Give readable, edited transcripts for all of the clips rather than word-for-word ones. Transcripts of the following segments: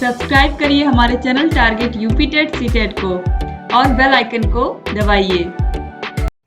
Subscribe करिए हमारे channel target UP TET CTET को और बेल आइकन को दबाइए।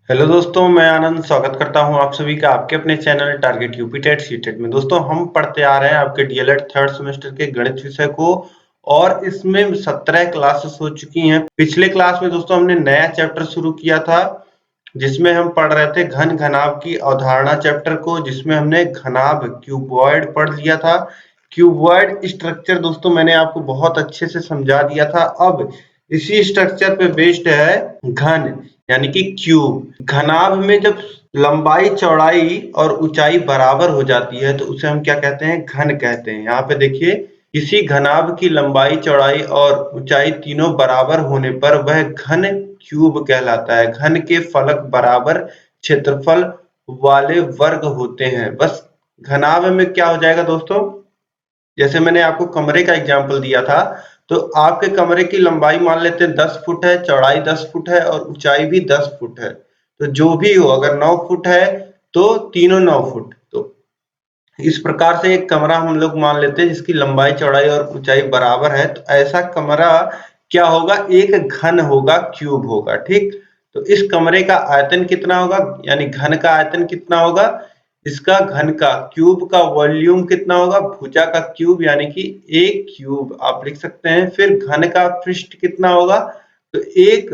हेलो दोस्तों, मैं आनंद स्वागत करता हूं आप सभी का आपके अपने channel target UP TET CTET में। दोस्तों, हम पढ़ते आ रहे हैं आपके डीएलएड थर्ड सेमेस्टर के गणित विषय को और इसमें 17 क्लासेस हो चुकी हैं। पिछले क्लास में दोस्तों हमने नया चैप्टर शुरू किया था जिसमें हम पढ़ रहे थे घन घनाभ की अवधारणा चैप्टर को, जिसमें हमने घनाभ क्यूबॉइड पढ़ लिया था। क्यूबॉइड स्ट्रक्चर दोस्तों मैंने आपको बहुत अच्छे से समझा दिया था। अब इसी स्ट्रक्चर पे बेस्ड है घन यानी कि क्यूब। घनाभ में जब लंबाई चौड़ाई और ऊंचाई बराबर हो जाती है तो उसे हम क्या कहते हैं? घन कहते हैं। यहाँ पे देखिए, किसी घनाभ की लंबाई चौड़ाई और ऊंचाई तीनों बराबर होने पर वह घन क्यूब कहलाता है। घन के फलक बराबर क्षेत्रफल वाले वर्ग होते हैं। बस घनाभ में क्या हो जाएगा दोस्तों, जैसे मैंने आपको कमरे का एग्जांपल दिया था, तो आपके कमरे की लंबाई मान लेते हैं 10 फुट है, चौड़ाई 10 फुट है और ऊंचाई भी 10 फुट है। तो जो भी हो, अगर 9 फुट है तो तीनों 9 फुट। तो इस प्रकार से एक कमरा हम लोग मान लेते हैं जिसकी लंबाई चौड़ाई और ऊंचाई बराबर है। तो ऐसा कमरा क्या होगा? एक घन होगा, क्यूब होगा। ठीक, तो इस कमरे का आयतन कितना होगा, यानी घन का आयतन कितना होगा? इसका घन का क्यूब का वॉल्यूम कितना होगा? भुजा का क्यूब यानी कि एक क्यूब आप लिख सकते हैं। फिर घन का पृष्ठ कितना होगा? तो एक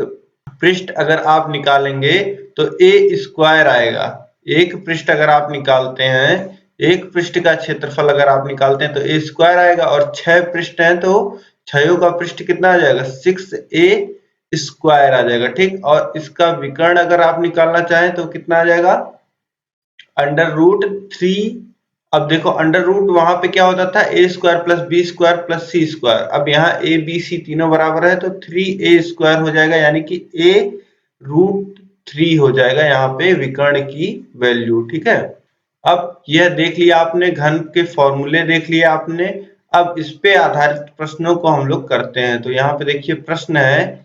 पृष्ठ अगर आप निकालेंगे तो ए स्क्वायर आएगा। एक पृष्ठ अगर आप निकालते हैं, एक पृष्ठ का क्षेत्रफल अगर आप निकालते हैं तो ए स्क्वायर आएगा। और 6 पृष्ठ हैं तो 6 का पृष्ठ कितना आ जाएगा? 6a स्क्वायर आ जाएगा। ठीक, और इसका विकर्ण अगर आप निकालना चाहें तो कितना आ जाएगा? √3। अब देखो, अंडर रूट वहां पे क्या होता था? A square plus b square plus c square. अब यहाँ ए बी सी तीनों बराबर है तो 3a स्क्वायर हो जाएगा, यानी कि a√3 हो जाएगा यहाँ पे विकर्ण की वैल्यू। ठीक है, अब यह देख लिया आपने, घन के फॉर्मूले देख लिए आपने। अब इस पे आधारित प्रश्नों को हम लोग करते हैं। तो यहाँ पे देखिए प्रश्न है,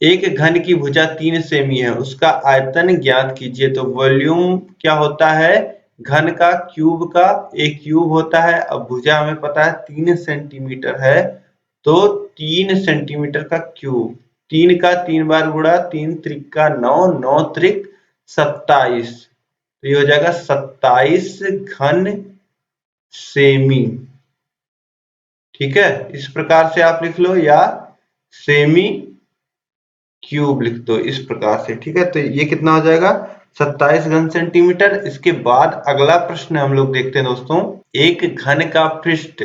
एक घन की भुजा 3 सेमी है, उसका आयतन ज्ञात कीजिए। तो वॉल्यूम क्या होता है? घन का क्यूब का एक क्यूब होता है। अब भुजा हमें पता है 3 सेंटीमीटर है, तो 3 सेंटीमीटर का क्यूब, 3 का 3 बार गुणा, 3 त्रिक 9, 9 त्रिक 27, तो ये हो जाएगा 27 घन सेमी। ठीक है, इस प्रकार से आप लिख लो, या सेमी क्यूब लिख दो इस प्रकार से। ठीक है, तो ये कितना हो जाएगा? 27 घन सेंटीमीटर। इसके बाद अगला प्रश्न हम लोग देखते हैं दोस्तों, एक घन का पृष्ठ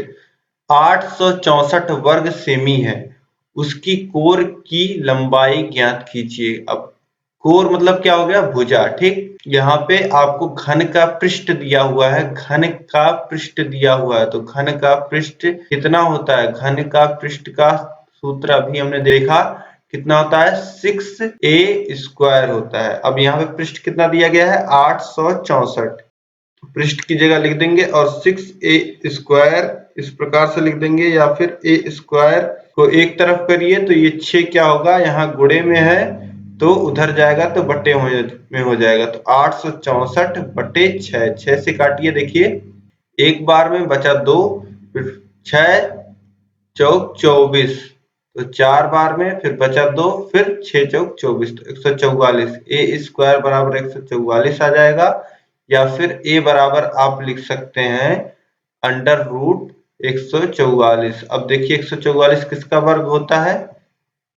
864 वर्ग सेमी है, उसकी कोर की लंबाई ज्ञात कीजिए। अब कोर मतलब क्या हो गया? भुजा। ठीक, यहाँ पे आपको घन का पृष्ठ दिया हुआ है, घन का पृष्ठ दिया हुआ है, तो घन का पृष्ठ कितना होता है? घन का पृष्ठ का सूत्र अभी हमने देखा, कितना होता है? 6a स्क्वायर होता है। अब यहाँ पे पृष्ठ कितना दिया गया है? 864, पृष्ठ की जगह लिख देंगे और 6a स्क्वायर इस प्रकार से लिख देंगे, या फिर a स्क्वायर को एक तरफ करिए तो ये 6 क्या होगा? यहाँ गुणे में है तो उधर जाएगा तो बट्टे में हो जाएगा। तो 864 बटे 6, 6 से काटिए, देखिए एक बार में बचा 2, फिर 6 चौक 24, तो 4 बार में फिर बचा 2, फिर 6 चौक 24, तो 144। ए स्क्वायर बराबर 144 आ जाएगा, या फिर ए बराबर आप लिख सकते हैं √144। अब देखिए 144 किसका वर्ग होता है?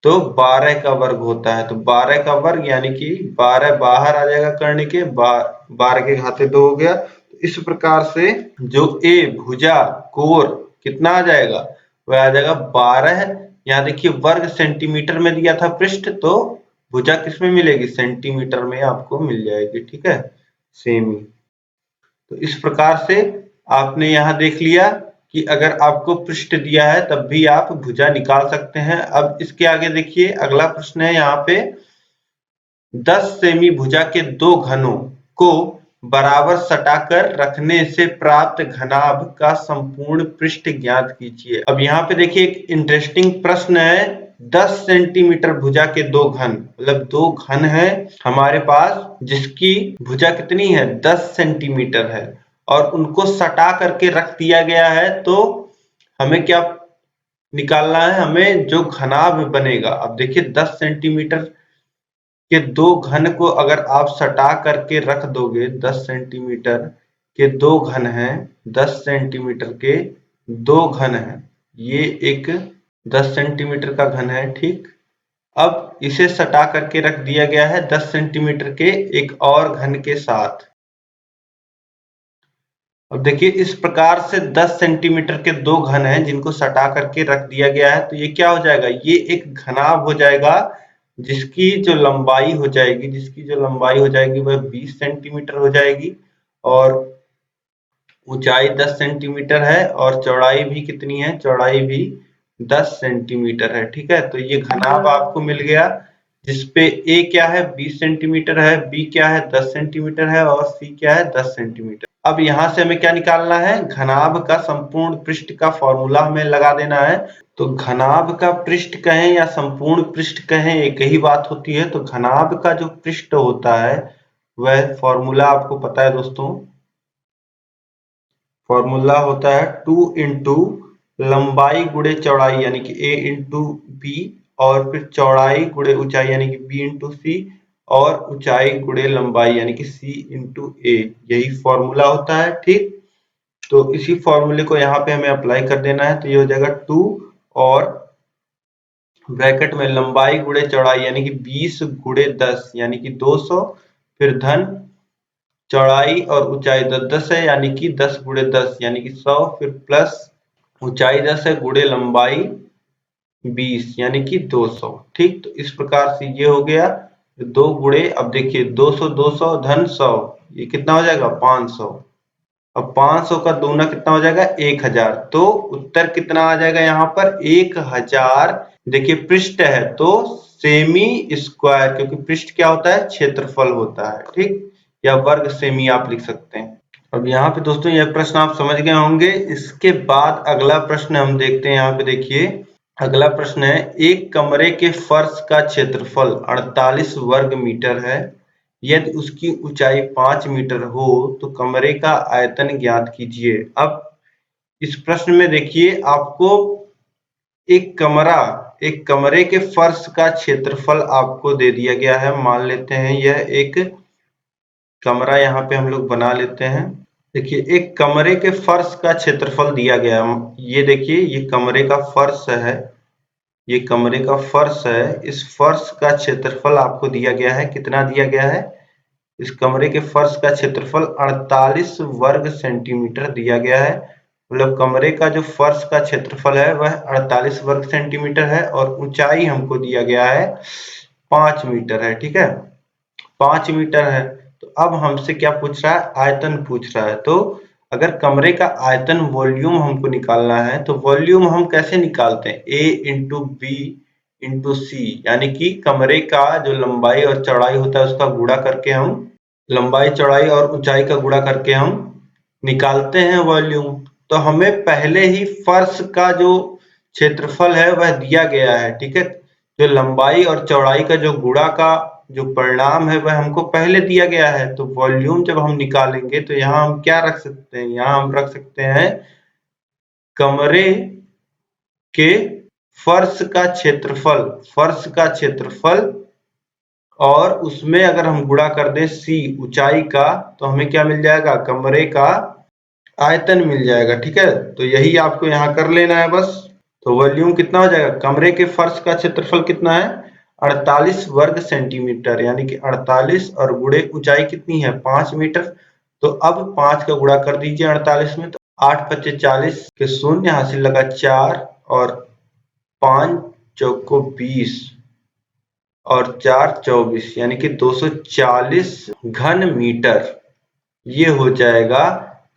तो 12 का वर्ग होता है। तो 12 का वर्ग यानी कि 12 बाहर आ जाएगा कर्ण के, 12 के घाते 2 हो गया। तो इस प्रकार से जो ए भुजा कोर कितना आ जाएगा? वह आ जाएगा 12। यहाँ देखिए वर्ग सेंटीमीटर में दिया था पृष्ठ, तो भुजा किस में मिलेगी? सेंटीमीटर में आपको मिल जाएगी। ठीक है, सेमी। तो इस प्रकार से आपने यहाँ देख लिया कि अगर आपको पृष्ठ दिया है तब भी आप भुजा निकाल सकते हैं। अब इसके आगे देखिए अगला प्रश्न है, यहाँ पे 10 सेमी भुजा के दो घनों को बराबर सटाकर रखने से प्राप्त घनाभ का संपूर्ण पृष्ठ ज्ञात कीजिए। अब यहाँ पे देखिए एक इंटरेस्टिंग प्रश्न है, 10 सेंटीमीटर भुजा के दो घन, मतलब दो घन है हमारे पास जिसकी भुजा कितनी है? 10 सेंटीमीटर है, और उनको सटा करके रख दिया गया है। तो हमें क्या निकालना है हमें जो घनाभ बनेगा। अब देखिए 10 सेंटीमीटर के दो घन को अगर आप सटा करके रख दोगे, 10 सेंटीमीटर के दो घन हैं, 10 सेंटीमीटर के दो घन हैं, ये एक 10 सेंटीमीटर का घन है, ठीक। अब इसे सटा करके रख दिया गया है 10 सेंटीमीटर के एक और घन के साथ। अब देखिए इस प्रकार से 10 सेंटीमीटर के दो घन हैं जिनको सटा करके रख दिया गया है, तो ये क्या हो जाएगा, ये एक घनाभ हो जाएगा जिसकी जो लंबाई हो जाएगी वह 20 सेंटीमीटर हो जाएगी और ऊंचाई 10 सेंटीमीटर है और चौड़ाई भी कितनी है, चौड़ाई भी 10 सेंटीमीटर है, ठीक है। तो ये घनाभ आपको मिल गया जिसपे ए क्या है 20 सेंटीमीटर है, बी क्या है 10 सेंटीमीटर है और सी क्या है 10 सेंटीमीटर। अब यहाँ से हमें क्या निकालना है, घनाभ का संपूर्ण पृष्ठ का फॉर्मूला हमें लगा देना है। तो घनाभ का पृष्ठ कहें या संपूर्ण पृष्ठ कहें एक ही बात होती है। तो घनाभ का जो पृष्ठ होता है वह फॉर्मूला आपको पता है दोस्तों, फॉर्मूला होता है 2 इंटू लंबाई गुणे चौड़ाई यानी कि a इंटू बी और फिर चौड़ाई गुणे ऊंचाई यानी कि b इंटू सी और ऊंचाई गुणे लंबाई यानी कि c इंटू a, यही फॉर्मूला होता है, ठीक। तो इसी फॉर्मूले को यहाँ पे हमें अप्लाई कर देना है। तो ये हो जाएगा 2 और ब्रैकेट में लंबाई गुणे चौड़ाई यानी कि 20 गुणे 10 यानी कि 200, फिर धन चौड़ाई और ऊंचाई 10 है यानी कि 10 गुणे 10 यानी कि 100, फिर प्लस ऊंचाई 10 है गुणे लंबाई 20 यानी कि 200, ठीक। तो इस प्रकार से ये हो गया 2 गुणे, अब देखिए 200 200 धन 100, ये कितना हो जाएगा 500। अब 500 का दूना कितना हो जाएगा 1000। तो उत्तर कितना आ जाएगा यहाँ पर 1000। देखिए पृष्ठ है तो सेमी स्क्वायर, क्योंकि पृष्ठ क्या होता है क्षेत्रफल होता है, ठीक, या वर्ग सेमी आप लिख सकते हैं। अब यहाँ पे दोस्तों यह प्रश्न आप समझ गए होंगे। इसके बाद अगला प्रश्न हम देखते हैं। यहाँ पे देखिए अगला प्रश्न है, एक कमरे के फर्श का क्षेत्रफल 48 वर्ग मीटर है, यदि उसकी ऊंचाई 5 मीटर हो तो कमरे का आयतन ज्ञात कीजिए। अब इस प्रश्न में देखिए आपको एक कमरे के फर्श का क्षेत्रफल आपको दे दिया गया है। मान लेते हैं यह एक कमरा यहाँ पे हम लोग बना लेते हैं। देखिए एक कमरे के फर्श का क्षेत्रफल दिया गया है। ये देखिए ये कमरे का फर्श है, ये कमरे का फर्श है। इस फर्श का क्षेत्रफल आपको दिया गया है, कितना दिया गया है, इस कमरे के फर्श का क्षेत्रफल 48 वर्ग सेंटीमीटर दिया गया है। मतलब कमरे का जो फर्श का क्षेत्रफल है वह 48 वर्ग सेंटीमीटर है और ऊंचाई हमको दिया गया है 5 मीटर है, ठीक है, 5 मीटर है। तो अब हमसे क्या पूछ रहा है, आयतन पूछ रहा है। तो अगर कमरे का आयतन वॉल्यूम हमको निकालना है तो वॉल्यूम हम कैसे निकालते हैं, a इंटू बी इंटू सी, यानी कि कमरे का जो लंबाई और चौड़ाई होता है उसका गुणा करके हम लंबाई चौड़ाई और ऊंचाई का गुणा करके हम निकालते हैं वॉल्यूम। तो हमें पहले ही फर्श का जो क्षेत्रफल है वह दिया गया है, ठीक है। जो लंबाई और चौड़ाई का जो गुणा का जो परिणाम है वह हमको पहले दिया गया है। तो वॉल्यूम जब हम निकालेंगे तो यहाँ हम क्या रख सकते हैं, यहाँ हम रख सकते हैं कमरे के फर्श का क्षेत्रफल और उसमें अगर हम गुणा कर दें सी ऊंचाई का, तो हमें क्या मिल जाएगा, कमरे का आयतन मिल जाएगा, ठीक है। तो यही आपको यहाँ कर लेना है बस। तो वॉल्यूम कितना हो जाएगा, कमरे के फर्श का क्षेत्रफल कितना है 48 वर्ग सेंटीमीटर, यानी कि 48 और गुणे ऊंचाई कितनी है 5 मीटर। तो अब 5 का गुणा कर दीजिए 48 में, तो 8 पच्चे 40 के शून्य, हासिल लगा 4 और 5 चौको 20 और 4 24 यानी कि 240 घन मीटर, ये हो जाएगा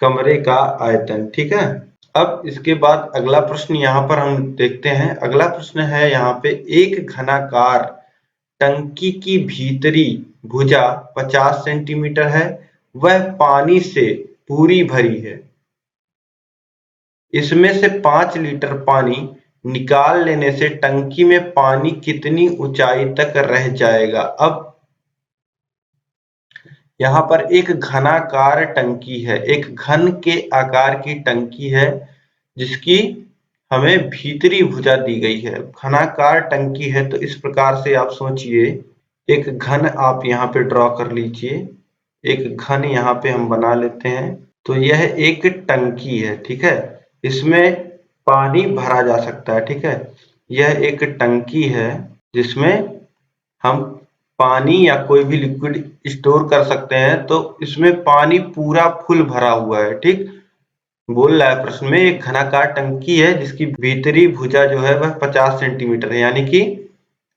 कमरे का आयतन, ठीक है। अब इसके बाद अगला प्रश्न यहाँ पर हम देखते हैं। अगला प्रश्न है यहाँ पे, एक घनाकार टंकी की भीतरी भुजा 50 सेंटीमीटर है, वह पानी से पूरी भरी है, इसमें से 5 लीटर पानी निकाल लेने से टंकी में पानी कितनी ऊंचाई तक रह जाएगा। अब यहाँ पर एक घनाकार टंकी है, एक घन के आकार की टंकी है जिसकी हमें भीतरी भुजा दी गई है, घनाकार टंकी है। तो इस प्रकार से आप सोचिए, एक घन आप यहाँ पे ड्रॉ कर लीजिए, एक घन यहाँ पे हम बना लेते हैं। तो यह एक टंकी है, ठीक है, इसमें पानी भरा जा सकता है, ठीक है। यह एक टंकी है जिसमें हम पानी या कोई भी लिक्विड स्टोर कर सकते हैं। तो इसमें पानी पूरा फुल भरा हुआ है, ठीक। बोल रहा है प्रश्न में, एक घनाकार टंकी है जिसकी भीतरी भुजा जो है वह 50 सेंटीमीटर है, यानी कि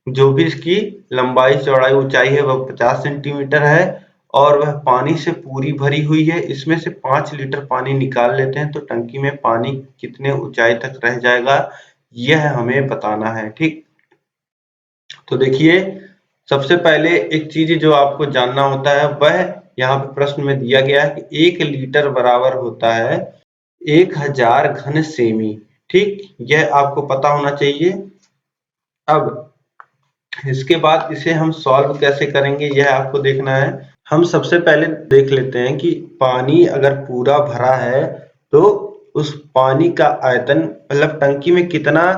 जो भी इसकी लंबाई चौड़ाई ऊंचाई है वह 50 सेंटीमीटर है और वह पानी से पूरी भरी हुई है। इसमें से 5 लीटर पानी निकाल लेते हैं तो टंकी में पानी कितने ऊंचाई तक रह जाएगा, यह हमें बताना है, ठीक। तो देखिए, सबसे पहले एक चीज जो आपको जानना होता है वह यहाँ पे प्रश्न में दिया गया है कि 1 लीटर बराबर होता है 1000 घन सेमी, ठीक। यह आपको पता होना चाहिए। अब इसके बाद इसे हम सॉल्व कैसे करेंगे यह आपको देखना है। हम सबसे पहले देख लेते हैं कि पानी अगर पूरा भरा है तो उस पानी का आयतन, मतलब टंकी में कितना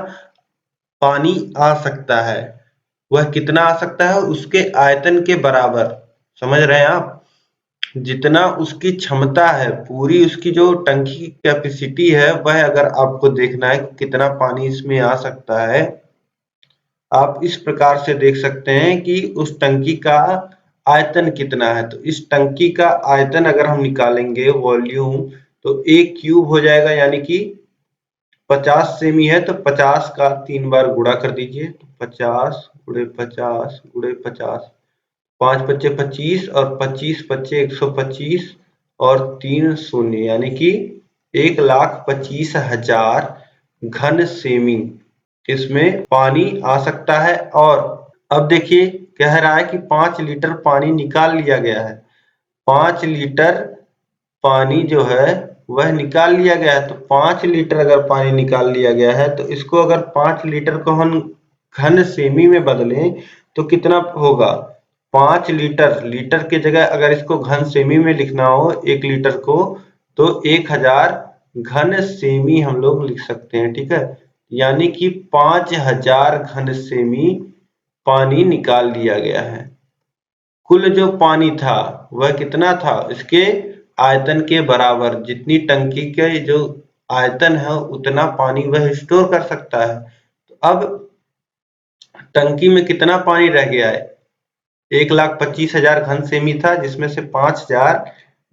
पानी आ सकता है, वह कितना आ सकता है उसके आयतन के बराबर। समझ रहे हैं आप, जितना उसकी क्षमता है, पूरी उसकी जो टंकी की कैपेसिटी है, वह अगर आपको देखना है कि कितना पानी इसमें आ सकता है, आप इस प्रकार से देख सकते हैं कि उस टंकी का आयतन कितना है। तो इस टंकी का आयतन अगर हम निकालेंगे वॉल्यूम, तो A क्यूब हो जाएगा, यानी कि 50 सेमी है तो 50 का 3 बार गुणा कर दीजिए। तो 50 गुणे 50 गुणे 50, 5 पच्चे 25 और 25 पच्चे 125 और 3 शून्य, यानी कि 1,25,000 घन सेमी इसमें पानी आ सकता है। और अब देखिए, कह रहा है कि 5 लीटर पानी निकाल लिया गया है। 5 लीटर पानी जो है वह निकाल लिया गया है। तो 5 लीटर अगर पानी निकाल लिया गया है तो इसको अगर 5 लीटर को हम घन सेमी में बदलें तो कितना होगा। 5 लीटर, लीटर की जगह अगर इसको घन सेमी में लिखना हो 1 लीटर को, तो 1000 घन सेमी हम लोग लिख सकते हैं, ठीक है। यानी कि 5000 घन सेमी पानी निकाल लिया गया है। कुल जो पानी था वह कितना था, इसके आयतन के बराबर। जितनी टंकी के जो आयतन है उतना पानी वह स्टोर कर सकता है। तो अब टंकी में कितना पानी रह गया है, 1,25,000 घन सेमी था जिसमें से 5000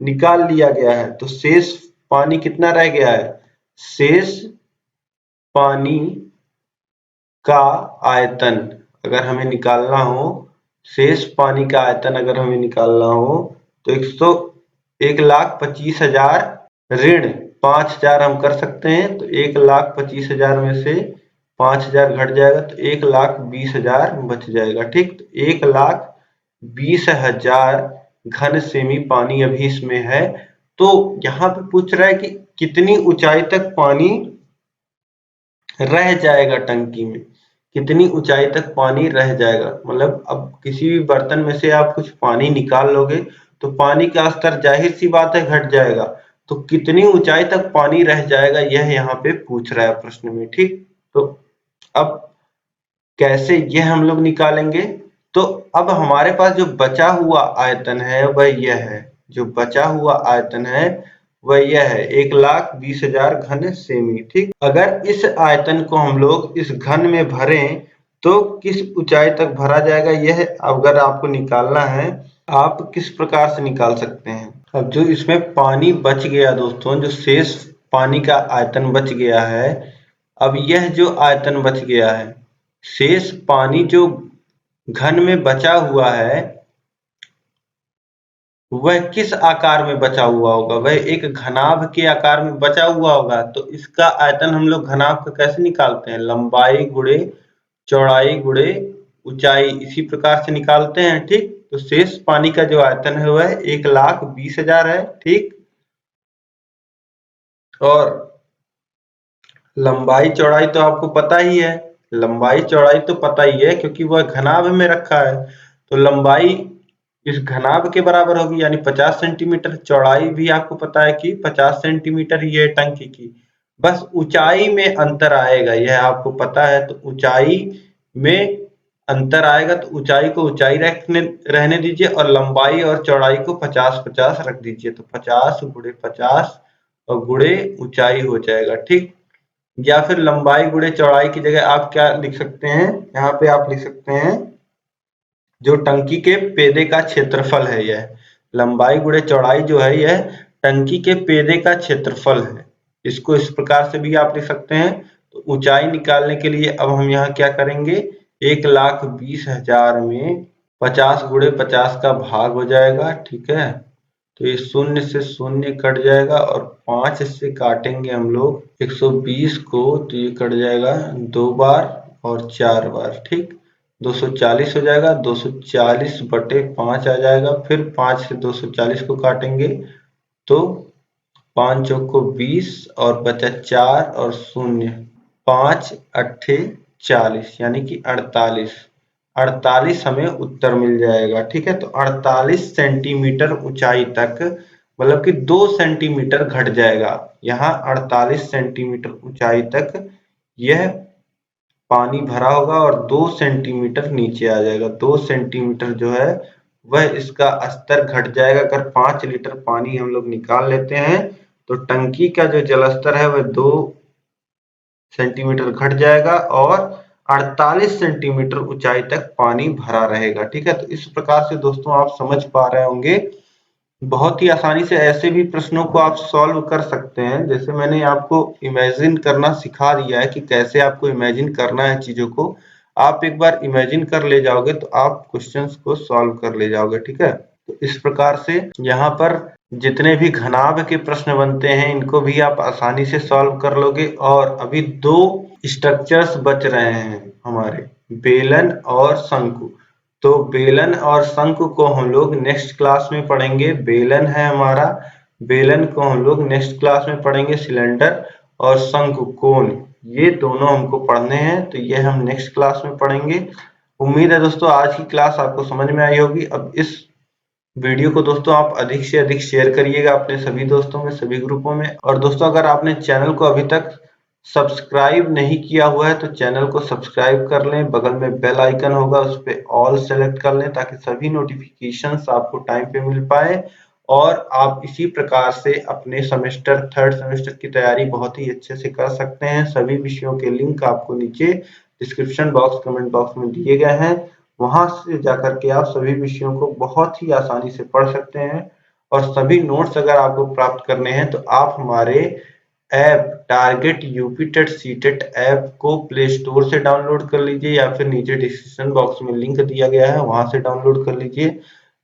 निकाल लिया गया है। तो शेष पानी कितना रह गया है, शेष पानी का आयतन अगर हमें निकालना हो, शेष पानी का आयतन अगर हमें निकालना हो तो 1,25,000 ऋण 5000 हम कर सकते हैं। तो 1,25,000 में से 5000 घट जाएगा तो 1,20,000 बच जाएगा, ठीक। तो 1,20,000 घन सेमी पानी अभी इसमें है। तो यहाँ पे पूछ रहा है कि कितनी ऊंचाई तक पानी रह जाएगा, टंकी में कितनी ऊंचाई तक पानी रह जाएगा। मतलब अब किसी भी बर्तन में से आप कुछ पानी निकाल लोगे तो पानी का स्तर जाहिर सी बात है घट जाएगा। तो कितनी ऊंचाई तक पानी रह जाएगा यह यहाँ पे पूछ रहा है प्रश्न में, ठीक। तो अब कैसे यह हम लोग निकालेंगे, तो अब हमारे पास जो बचा हुआ आयतन है वह यह है, जो बचा हुआ आयतन है वह यह है 1,20,000 घन सेमी, ठीक। अगर इस आयतन को हम लोग इस घन में भरें तो किस ऊंचाई तक भरा जाएगा, यह अगर आपको निकालना है आप किस प्रकार से निकाल सकते हैं। अब जो इसमें पानी बच गया दोस्तों, जो शेष पानी का आयतन बच गया है, अब यह जो आयतन बच गया है, शेष पानी जो घन में बचा हुआ है वह किस आकार में बचा हुआ होगा, वह एक घनाभ के आकार में बचा हुआ होगा। तो इसका आयतन हम लोग घनाभ का कैसे निकालते हैं, लंबाई गुणे चौड़ाई गुणे ऊंचाई, इसी प्रकार से निकालते हैं, ठीक। तो शेष पानी का जो आयतन है वह 1,20,000 है, ठीक। और लंबाई चौड़ाई तो आपको पता ही है, लंबाई चौड़ाई तो पता ही है क्योंकि वह घनाभ में रखा है। तो लंबाई इस घनाभ के बराबर होगी, यानी 50 सेंटीमीटर। चौड़ाई भी आपको पता है कि 50 सेंटीमीटर ही है टंकी की। बस ऊंचाई में अंतर आएगा, यह आपको पता है। तो ऊंचाई में अंतर आएगा तो ऊंचाई को ऊंचाई रहने दीजिए और लंबाई और चौड़ाई को 50-50 रख दीजिए। तो 50 गुणे 50 और गुणे ऊंचाई हो जाएगा, ठीक। या फिर लंबाई गुणे चौड़ाई की जगह आप क्या लिख सकते हैं, यहाँ पे आप लिख सकते हैं जो टंकी के पेदे का क्षेत्रफल है, यह लंबाई गुणे चौड़ाई जो है यह टंकी के पेदे का क्षेत्रफल है। इसको इस प्रकार से भी आप लिख सकते हैं। तो ऊंचाई निकालने के लिए अब हम यहाँ क्या करेंगे, 1,20,000 में 50 गुणे 50 का भाग हो जाएगा, ठीक है। तो ये शून्य से शून्य कट जाएगा और 5 से काटेंगे हम लोग 120 को, तो ये कट जाएगा 2 बार और 4 बार, ठीक। 240 हो जाएगा, 240/5 आ जाएगा। फिर 5 से 240 को काटेंगे तो 5 चौक को 20 और बचा 4 और 0, 5 अट्ठे 40 यानी कि 48 हमें उत्तर मिल जाएगा, ठीक है। तो 48 सेंटीमीटर ऊंचाई तक, मतलब कि 2 सेंटीमीटर घट जाएगा। यहाँ 48 सेंटीमीटर ऊंचाई तक यह पानी भरा होगा और 2 सेंटीमीटर नीचे आ जाएगा। 2 सेंटीमीटर जो है वह इसका स्तर घट जाएगा। अगर 5 लीटर पानी हम लोग निकाल लेते हैं तो टंकी का जो जल स्तर है वह 2 सेंटीमीटर घट जाएगा और 48 सेंटीमीटर ऊंचाई तक पानी भरा रहेगा, ठीक है। तो इस प्रकार से दोस्तों आप समझ पा रहे होंगे, बहुत ही आसानी से ऐसे भी प्रश्नों को आप सॉल्व कर सकते हैं। जैसे मैंने आपको इमेजिन करना सिखा दिया है कि कैसे आपको इमेजिन करना है चीजों को, आप एक बार इमेजिन कर ले जाओगे तो आप क्वेश्चंस को सॉल्व कर ले जाओगे, ठीक है। तो इस प्रकार से यहाँ पर जितने भी घनाभ के प्रश्न बनते हैं इनको भी आप आसानी से सॉल्व कर लोगे। और अभी 2 स्ट्रक्चर्स बच रहे हैं हमारे, बेलन और शंकु। तो बेलन और शंकु को हम लोग नेक्स्ट क्लास में पढ़ेंगे। बेलन है हमारा, बेलन को हम लोग नेक्स्ट क्लास में पढ़ेंगे। सिलेंडर और शंकु कोण, ये दोनों हमको पढ़ने हैं, तो ये हम नेक्स्ट क्लास में पढ़ेंगे। उम्मीद है दोस्तों आज की क्लास आपको समझ में आई होगी। अब इस वीडियो को दोस्तों आप अधिक से अधिक शेयर करिएगा अपने सभी दोस्तों में, सभी ग्रुपों में। और दोस्तों अगर आपने चैनल को अभी तक सब्सक्राइब नहीं किया हुआ है तो चैनल को सब्सक्राइब कर लें। बगल में बेल आइकन होगा, उस पर ऑल सेलेक्ट कर लें ताकि सभी नोटिफिकेशंस आपको टाइम पे मिल पाए और आप इसी प्रकार से अपने सेमेस्टर 3rd सेमेस्टर की तैयारी बहुत ही अच्छे से कर सकते हैं। सभी विषयों के लिंक आपको नीचे डिस्क्रिप्शन बॉक्स, कमेंट बॉक्स में दिए गए हैं, वहां से जाकर के आप सभी विषयों को बहुत ही आसानी से पढ़ सकते हैं। और सभी नोट्स अगर आपको प्राप्त करने हैं तो आप हमारे app target UP TET CTET app को प्ले स्टोर से डाउनलोड कर लीजिए या फिर नीचे डिस्क्रिप्शन बॉक्स में लिंक दिया गया है, वहां से डाउनलोड कर लीजिए।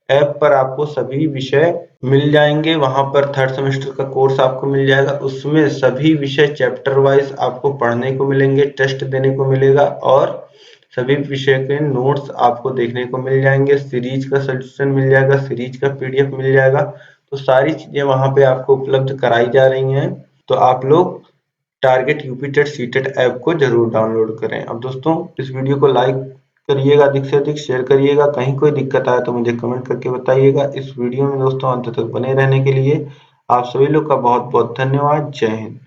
ऐप पर आपको सभी विषय मिल जाएंगे, वहां पर 3rd सेमेस्टर का कोर्स आपको मिल जाएगा। उसमें सभी विषय चैप्टर वाइज आपको पढ़ने को मिलेंगे, टेस्ट देने को मिलेगा और सभी विषय के नोट्स आपको देखने को मिल जाएंगे। सीरीज का सजेशन मिल जाएगा, सीरीज का पीडीएफ मिल जाएगा। तो सारी चीजें वहां पे आपको उपलब्ध कराई जा रही हैं। तो आप लोग target UP TET CTET app को जरूर डाउनलोड करें। अब दोस्तों इस वीडियो को लाइक करिएगा, अधिक से अधिक शेयर करिएगा। कहीं कोई दिक्कत आए तो मुझे कमेंट करके बताइएगा। इस वीडियो में दोस्तों अंत तक बने रहने के लिए आप सभी लोग का बहुत बहुत धन्यवाद। जय हिंद।